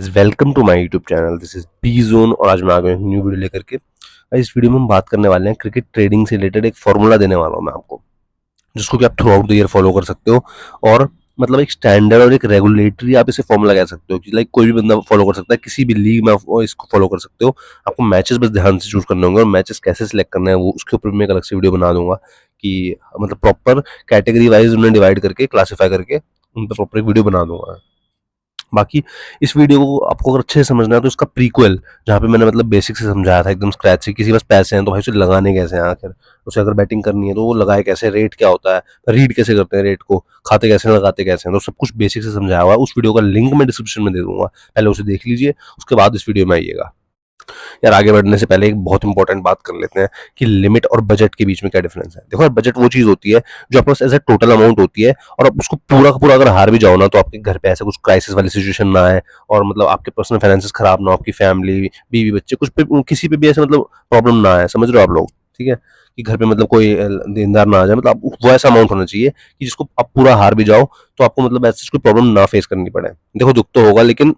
Welcome to my YouTube channel. This is B Zone और आज मैं आ गया हूँ न्यू वीडियो लेकर के। इस वीडियो में हम बात करने वाले हैं क्रिकेट ट्रेडिंग से रिलेटेड। एक फॉर्मूला देने वाला हूँ मैं आपको, जिसको कि आप through out the year follow कर सकते हो। और मतलब एक स्टैंडर्ड और एक रेगुलेटरी आप इसे फॉर्मूला कह सकते हो कि लाइक कोई भी बंदा फॉलो कर सकता है, किसी भी लीग में आप इसको फॉलो कर सकते हो। आपको मैचेस बस ध्यान से चूज करने होंगे और मैचेस कैसे सिलेक्ट करना है वो उसके ऊपर मैं एक अलग से वीडियो बना दूंगा कि मतलब प्रॉपर कैटेगरी वाइज उन्हें डिवाइड करके क्लासीफाई करके उन पर प्रॉपर एक वीडियो बना दूंगा। बाकी इस वीडियो को आपको अगर अच्छे से समझना है तो इसका प्रीक्वल, जहाँ पे मैंने मतलब बेसिक से समझाया था एकदम स्क्रैच से, किसी के पास पैसे हैं तो भाई उसे लगाने कैसे हैं, आखिर उसे अगर बैटिंग करनी है तो वो लगाए कैसे, रेट क्या होता है, रीड कैसे करते हैं रेट को, खाते कैसे हैं, लगाते कैसे हैं, तो सब कुछ बेसिक से समझाया हुआ है। उस वीडियो का लिंक मैं डिस्क्रिप्शन में दे दूंगा, पहले उसे देख लीजिए, उसके बाद इस वीडियो में आइएगा। यार आगे बढ़ने से पहले एक बहुत इंपॉर्टेंट बात कर लेते हैं कि लिमिट और बजट के बीच में क्या डिफरेंस है। देखो यार, बजट वो चीज होती है जो आपके पास एज ए टोटल अमाउंट होती है, और आप उसको पूरा का पूरा अगर हार भी जाओ ना तो आपके घर पे ऐसा कुछ क्राइसिस वाली सिचुएशन ना आए, और मतलब आपके पर्सनल फाइनेंसेस खराब ना हो, आपकी फैमिली, बीवी बच्चे, कुछ पे किसी पे भी ऐसे मतलब प्रॉब्लम ना आए। समझ रहे हो आप लोग? ठीक है, कि घर पे मतलब कोई देनदार ना आ जाए, मतलब आप वो ऐसा अमाउंट होना चाहिए कि जिसको आप पूरा हार भी जाओ तो आपको मतलब ऐसी कोई प्रॉब्लम ना फेस करनी पड़े। देखो दुख तो होगा, लेकिन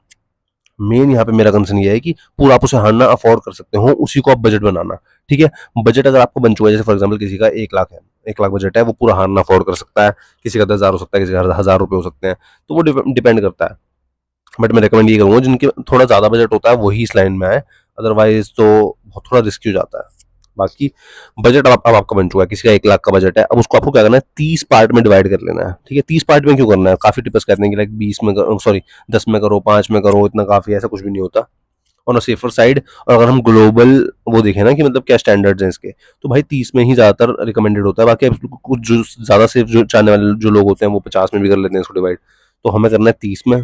मेन यहाँ पे मेरा कंसर्न ये है कि पूरा आप उसे हारना अफोर्ड कर सकते हो, उसी को आप बजट बनाना। ठीक है, बजट अगर आपको बन चुका है, जैसे फॉर एग्जांपल किसी का 1 लाख है, 1 लाख बजट है, वो पूरा हारना अफोर्ड कर सकता है। किसी का 10,000 हो सकता है, किसी का 1,000 रुपये हो सकते हैं, तो वो डिपेंड करता है। बट मैं रिकमेंड ये करूंगा जिनके थोड़ा ज्यादा बजट होता है वही इस लाइन में आए, अदरवाइज तो बहुत थोड़ा रिस्की हो जाता है। बाकी बजट अब आपका बन चुका है, किसी का 1 लाख का बजट है, अब उसको आपको क्या करना है, 30 पार्ट में डिवाइड कर लेना है। ठीक है, 30 पार्ट में क्यों करना है, काफी टिप्स कहते हैं कि लाइक 20 में सॉरी 10 में करो, 5 में करो, इतना काफी है, ऐसा कुछ भी नहीं होता ऑन अ सेफर साइड। और अगर हम ग्लोबल वो देखें ना कि मतलब क्या स्टैंडर्ड्स हैं इसके, तो भाई 30 में ही ज्यादातर रिकमेंडेड होता है। बाकी अब कुछ जो ज्यादा सेफ जो चाहने वाले जो लोग होते हैं वो 50 में भी कर लेते हैं इसको डिवाइड। तो हमें करना है 30 में,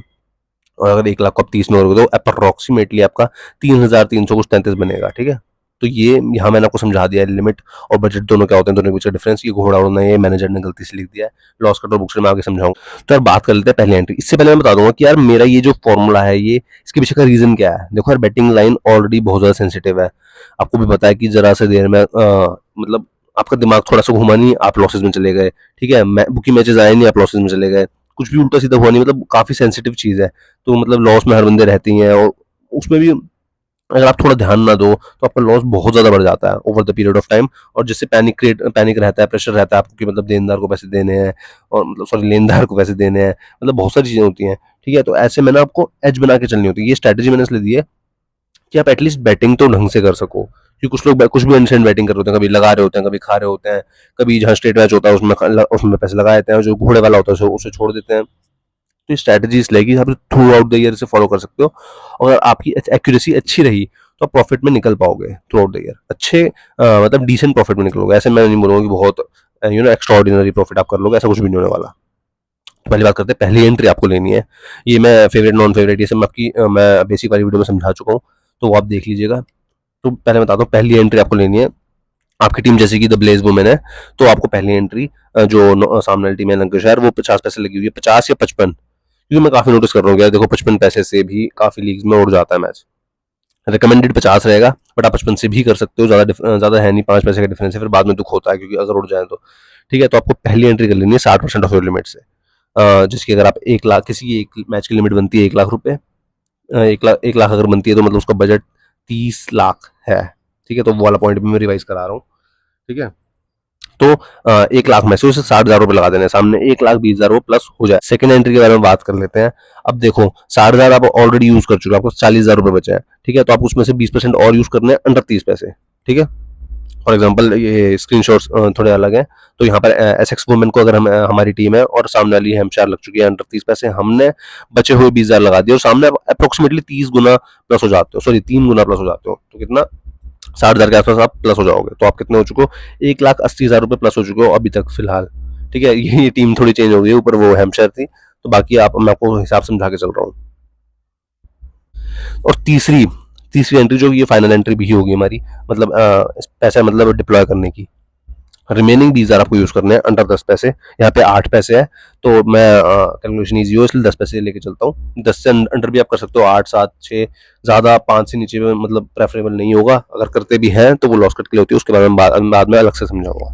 और अगर 1 लाख को आप 30 में करोगे तो अप्रोक्सीमेटली आपका 3,300 कुछ 33 बनेगा। ठीक है, तो ये यहाँ मैंने आपको समझा दिया है लिमिट और बजट दोनों क्या होते हैं, दोनों के बीच का डिफरेंस। ये घोड़ा उड़ना ये मैनेजर ने गलती से लिख दिया है, लॉस कटर बुक से मैं आगे समझाऊंगा। तो यार बात कर लेते हैं पहली एंट्री। इससे पहले मैं बता दूंगा कि यार मेरा ये जो फॉर्मूला है ये इसके पीछे का रीजन क्या है। देखो यार, बैटिंग लाइन ऑलरेडी बहुत ज्यादा सेंसिटिव है, आपको भी पता है कि जरा से देर में मतलब आपका दिमाग थोड़ा सा घुमा नहीं, आप लॉसेज में चले गए। ठीक है, बुकी मैचेस आए नहीं, आप लॉसेज में चले गए, कुछ भी उल्टा सीधा हुआ नहीं, मतलब काफी सेंसिटिव चीज है। तो मतलब लॉस में हर बंदे रहती हैं, और उसमें भी अगर आप थोड़ा ध्यान ना दो तो आपका लॉस बहुत ज्यादा बढ़ जाता है over the period of time. और जिससे पैनिक रहता है, प्रेशर रहता है आपको कि मतलब देनदार को पैसे देने हैं, और मतलब सॉरी लेनदार को पैसे देने हैं, मतलब बहुत सारी चीजें होती हैं। ठीक है, तो ऐसे में ना आपको एज बना के चलनी होती है। ये स्ट्रैटेजी मैंने इसलिए दी है कि आप एटलीस्ट बैटिंग तो ढंग से कर सको, कि कुछ लोग कुछ भी अनसेंड बैटिंग कर रहे होते हैं, कभी लगा रहे होते हैं, कभी खा रहे होते हैं, कभी जहाँ स्ट्रेट मैच होता है उसमें पैसे लगा देते हैं, जो घोड़े वाला होता है उसे छोड़ देते हैं। तो ये स्ट्रैटेजी इसलिए कि आप थ्रू आउट द ईयर से फॉलो कर सकते हो। अगर आपकी एक्यूरेसी अच्छी रही तो आप प्रॉफिट में निकल पाओगे थ्रू आउट द ईयर, अच्छे मतलब डिसेंट प्रॉफिट में निकलोगे। ऐसे मैं नहीं बोलूंगा कि बहुत एक्स्ट्रा ऑर्डिनरी प्रॉफिट आप कर लोगे, ऐसा कुछ भी नहीं होने वाला। तो पहली बात करते हैं, पहली एंट्री आपको लेनी है। ये मैं फेवरेट नॉन फेवरेट ये सब मैं आपकी मैं बेसिक वाली वीडियो में समझा चुका हूँ, तो वो आप देख लीजिएगा। तो पहले बताता हूँ, पहली एंट्री आपको लेनी है। आपकी टीम जैसे कि द ब्लेज वुमेन है, तो आपको पहली एंट्री जो सामने वाली टीम है लंकाशायर, वो 50 पैसे लगी हुई है, 50 या 55, क्योंकि मैं काफी नोटिस कर रहा हूँ यार। देखो 55 पैसे से भी काफी लीग्स में उड़ जाता है मैच। रिकमेंडेड 50 रहेगा, बट आप 55 से भी कर सकते हो, ज्यादा है नहीं, 5 पैसे का डिफरेंस है, फिर बाद में दुख होता है क्योंकि अगर उड़ जाए तो। ठीक है, तो आपको पहली एंट्री कर लेनी है 60% ऑफ योर लिमिट से, जिसकी अगर आप 1 लाख, किसी की एक मैच की लिमिट बनती है 1 लाख रुपए, 1 लाख अगर बनती है तो मतलब उसका बजट 30 लाख है। ठीक है, तो वो वाला पॉइंट भी मैं रिवाइज करा रहा हूँ। ठीक है, तो 1 लाख में से उसे 60,000 रुपये लगा देने, सामने 1,20,000 वो प्लस हो जाए। सेकंड एंट्री के बारे में बात कर लेते हैं। अब देखो 60,000 आप ऑलरेडी यूज कर चुके हो, आपको 40,000 रुपये बचे हैं। ठीक है, तो आप उसमें से 20% और यूज करने हैं, अंडर 30 पैसे। ठीक है, फॉर एग्जाम्पल ये स्क्रीन थोड़े अलग हैं। तो यहाँ पर एस एक्स वुमेन को अगर हमारी टीम है और सामने वाली हेमशायर लग चुकी है अंडर 30 पैसे, हमने बचे हुए 20,000 लगा दिए और सामने अप्रोक्सीमेटली 30 गुना प्लस हो जाते हो, सॉरी 3 गुना प्लस हो जाते हो, तो कितना, 60,000 के आसपास आप प्लस हो जाओगे। तो आप कितने हो चुके हो, 1,80,000 रुपये प्लस हो चुके हो अभी तक फिलहाल। ठीक है, ये टीम थोड़ी चेंज हो गई है, ऊपर वो हेमशायर थी, तो बाकी आप मैं आपको हिसाब समझा के चल रहा हूँ। और तीसरी तीसरी एंट्री जो ये फाइनल एंट्री भी होगी हमारी, मतलब पैसा मतलब डिप्लॉय करने की। रिमेनिंग 20,000 आपको यूज करने हैं अंडर 10 पैसे, यहाँ पे 8 पैसे है, तो मैं कैलकुलेशन ईजी हो इसलिए 10 पैसे लेके चलता हूँ। 10 से अंडर भी आप कर सकते हो, 8, 7, 6, ज्यादा 5 से नीचे में मतलब प्रेफरेबल नहीं होगा। अगर करते भी हैं तो वो लॉस कट के लिए होती है, उसके बारे में बाद में अलग से समझाऊंगा।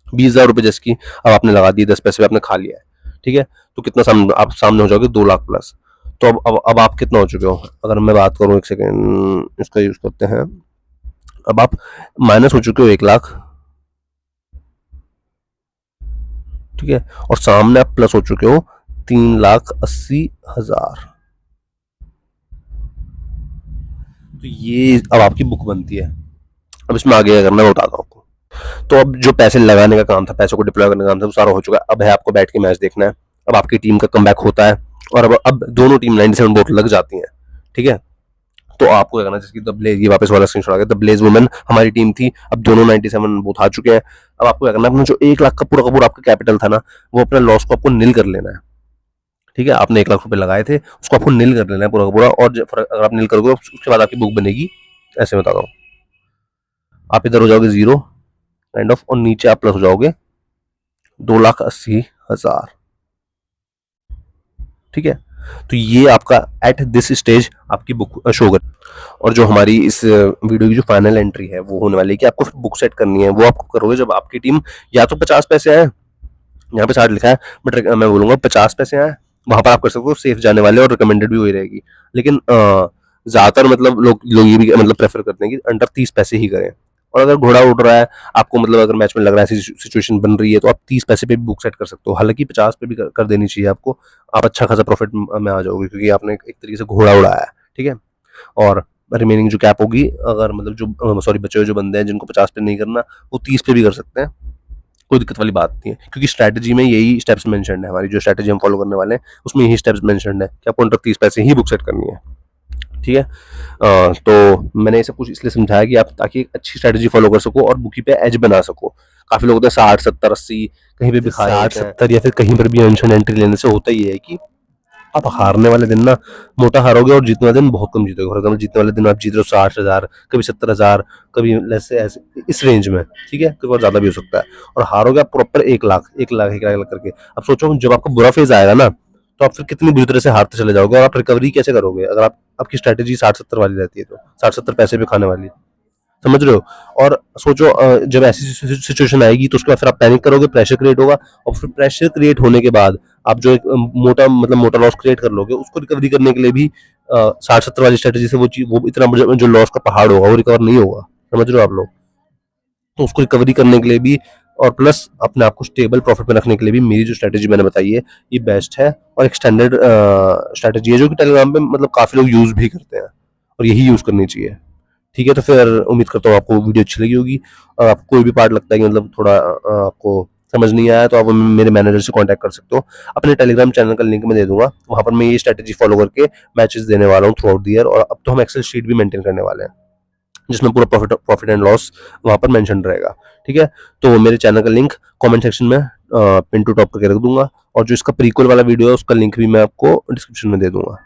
20,000 रुपये जिसकी अब आपने लगा दिए, 10 पैसे आपने खा लिया है। ठीक है, तो कितना आप सामने हो जाओगे, 2 लाख प्लस। तो अब आप कितना हो चुके हो, अगर मैं बात करूं, एक सेकेंड इसका यूज करते हैं। अब आप माइनस हो चुके हो 1 लाख, ठीक है, और सामने आप प्लस हो चुके हो 3,80,000। तो ये अब आपकी बुक बनती है। अब इसमें आगे क्या करना है मैं बताता हूँ आपको। तो अब जो पैसे लगाने का काम था, पैसों को डिप्लॉय करने का काम था, वो सारा हो चुका है। अब है आपको बैठ के मैच देखना है। अब आपकी टीम का कमबैक होता है और अब दोनों टीम 97 वोट लग जाती हैं, ठीक है। तो आपको क्या करना है, जैसे द ब्लेज, ये वापस वाला स्क्रीनशॉट आ गया, द ब्लेज वुमेन हमारी टीम थी, अब दोनों 97 वोट आ चुके हैं। अब आपको क्या करना है, अपना जो 1 लाख का पूरा आपका कैपिटल था ना, वो अपना लॉस को आपको नील कर लेना है, ठीक है। आपने 1 लाख रुपए लगाए थे, उसको आपको नील कर लेना है पूरा का पूरा। और अगर आप नील करोगे उसके बाद आपकी बुक बनेगी, ऐसे बताता हूँ। आप इधर हो जाओगे 0 काइंड ऑफ, और नीचे आप प्लस हो जाओगे 2,80,000, ठीक है। तो ये आपका एट दिस स्टेज आपकी बुक शो कर। और जो हमारी इस वीडियो की जो फाइनल एंट्री है वो होने वाली है कि आपको बुक सेट करनी है, वो आपको करोगे जब आपकी टीम या तो 50 पैसे आए, यहाँ पे 60 लिखा है, बट मैं बोलूंगा 50 पैसे आए, वहां पर आप कर सकते हो सेफ जाने वाले, और रिकमेंडेड भी वही रहेगी। लेकिन ज्यादातर मतलब लोग लोग ये भी मतलब प्रेफर करते हैं कि अंडर 30 पैसे ही करें। और अगर घोड़ा उड़ रहा है आपको, मतलब अगर मैच में लग रहा है ऐसी सिचुएशन बन रही है, तो आप 30 पैसे पे भी बुक सेट कर सकते हो। हालांकि 50 पे भी कर देनी चाहिए आपको, आप अच्छा खासा प्रॉफिट में आ जाओगे, क्योंकि आपने एक तरीके से घोड़ा उड़ाया है, ठीक है। और रिमेनिंग जो कैप होगी, अगर मतलब जो सॉरी बचे हुए जो बंदे हैं जिनको 50 पे नहीं करना, वो 30 पे भी कर सकते हैं, कोई दिक्कत वाली बात नहीं है। क्योंकि स्ट्रैटेजी में यही स्टेप्स मेंशन्ड है, हमारी जो स्ट्रैटेजी हम फॉलो करने वाले हैं उसमें यही स्टेप्स मेंशन्ड है कि आपको अंडर 30 पैसे ही बुक सेट करनी है, ठीक है। तो मैंने ये सब कुछ इसलिए समझाया कि आप ताकि एक अच्छी स्ट्रैटेजी फॉलो कर सको और बुकी पे एज बना सको। काफी लोग होते हैं 60, 70, 80 कहीं पे भी खा जाते हैं, 60, 70 या फिर कहीं पर भी अनशन एंट्री लेने से होता ही है कि आप हारने वाले दिन ना मोटा हारोगे और जीतने वाले दिन बहुत कम जीतोगे। फॉर एग्जाम्पल जीतने वाले दिन आप जीत रहे हो 60,000, कभी 70,000, कभी ऐसे ऐसे इस रेंज में, ठीक है, कभी और ज्यादा भी हो सकता है। और हारोगे आप प्रॉपर 1 लाख 1 लाख 1 लाख करके। अब सोचो जब आपका बुरा फेज आएगा ना, तो आप फिर कितनी बुरी तरह से हारते चले जाओगे, और आप रिकवरी कैसे करोगे अगर आपकी स्ट्रैटेजी 60-70 वाली रहती है, तो 60-70 पैसे भी खाने वाली, समझ रहे हो। और सोचो जब ऐसी सिचुएशन आएगी तो उसके बाद फिर आप पैनिक करोगे, प्रेशर क्रिएट होगा, और फिर प्रेशर क्रिएट होने के बाद आप जो एक मोटा लॉस क्रिएट कर लोगे, उसको रिकवरी करने के लिए भी 60-70 वाली स्ट्रेटेजी से वो इतना जो लॉस का पहाड़ होगा वो रिकवर नहीं होगा, समझ रहे हो आप लोग। तो उसको रिकवरी करने के लिए भी, और प्लस अपने आप को स्टेबल प्रॉफिट में रखने के लिए भी, मेरी जो स्ट्रेटेजी मैंने बताई है ये बेस्ट है, और एक स्टैंडर्ड स्ट्रेटेजी है जो कि टेलीग्राम पे मतलब काफी लोग यूज भी करते हैं, और यही यूज करनी चाहिए, ठीक है। तो फिर उम्मीद करता हूँ आपको वीडियो अच्छी लगी होगी। और आपको कोई भी पार्ट लगता है कि मतलब थोड़ा आपको समझ नहीं आया, तो आप मेरे मैनेजर से कांटेक्ट कर सकते हो। अपने टेलीग्राम चैनल का लिंक मैं दे दूंगा, वहां पर मैं ये स्ट्रेटेजी फॉलो करके मैचेस देने वाला हूँ थ्रू आउट द ईयर। और अब तो हम एक्सेल शीट भी मेंटेन करने वाले हैं जिसमें पूरा प्रॉफिट एंड लॉस वहां पर मेंशन रहेगा, ठीक है। तो मेरे चैनल का लिंक कमेंट सेक्शन में पिन टू टॉप करके रख दूंगा, और जो इसका प्रीक्वल वाला वीडियो है उसका लिंक भी मैं आपको डिस्क्रिप्शन में दे दूंगा।